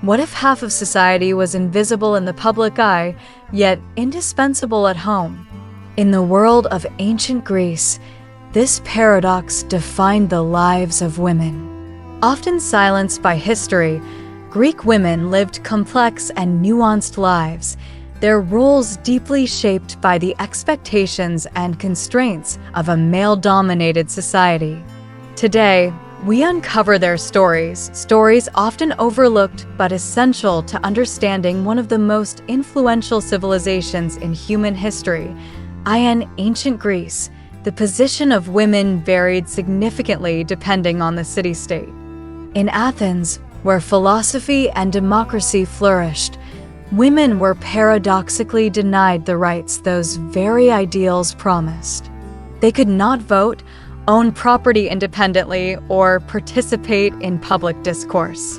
What if half of society was invisible in the public eye, yet indispensable at home? In the world of ancient Greece, this paradox defined the lives of women. Often silenced by history, Greek women lived complex and nuanced lives, their roles deeply shaped by the expectations and constraints of a male-dominated society. Today, we uncover their stories often overlooked but essential to understanding one of the most influential civilizations in human history. In ancient Greece, the position of women varied significantly depending on the city-state. In Athens, where philosophy and democracy flourished, women were paradoxically denied the rights those very ideals promised. They could not vote, own property independently, or participate in public discourse.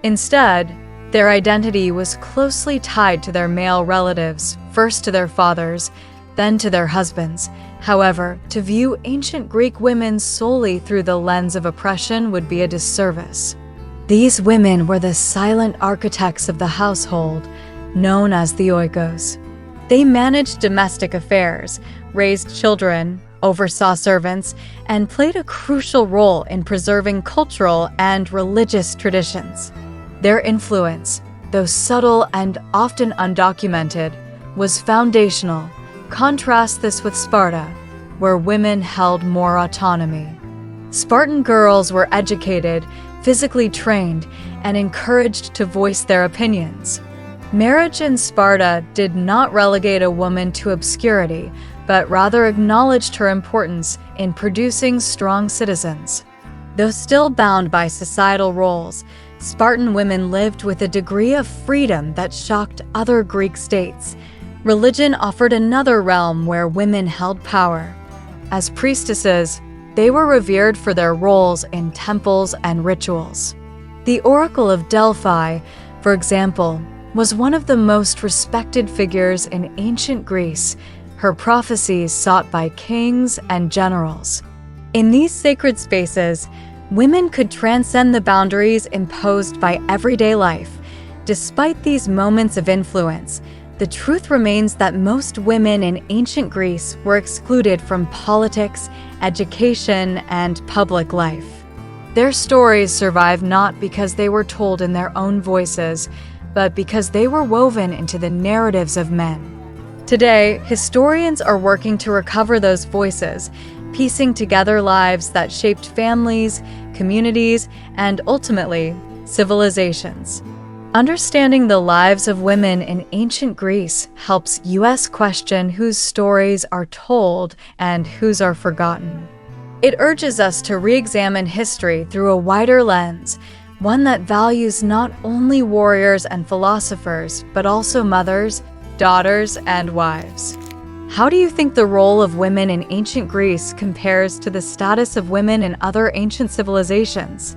Instead, their identity was closely tied to their male relatives, first to their fathers, then to their husbands. However, to view ancient Greek women solely through the lens of oppression would be a disservice. These women were the silent architects of the household, known as the oikos. They managed domestic affairs, raised children, oversaw servants, and played a crucial role in preserving cultural and religious traditions. Their influence, though subtle and often undocumented, was foundational. Contrast this with Sparta, where women held more autonomy. Spartan girls were educated, physically trained, and encouraged to voice their opinions. Marriage in Sparta did not relegate a woman to obscurity, but rather acknowledged her importance in producing strong citizens. Though still bound by societal roles, Spartan women lived with a degree of freedom that shocked other Greek states. Religion offered another realm where women held power. As priestesses, they were revered for their roles in temples and rituals. The Oracle of Delphi, for example, was one of the most respected figures in ancient Greece, her prophecies sought by kings and generals. In these sacred spaces, women could transcend the boundaries imposed by everyday life. Despite these moments of influence, the truth remains that most women in ancient Greece were excluded from politics, education, and public life. Their stories survive not because they were told in their own voices, but because they were woven into the narratives of men. Today, historians are working to recover those voices, piecing together lives that shaped families, communities, and ultimately, civilizations. Understanding the lives of women in ancient Greece helps us question whose stories are told and whose are forgotten. It urges us to re-examine history through a wider lens, one that values not only warriors and philosophers, but also mothers, daughters, and wives. How do you think the role of women in ancient Greece compares to the status of women in other ancient civilizations?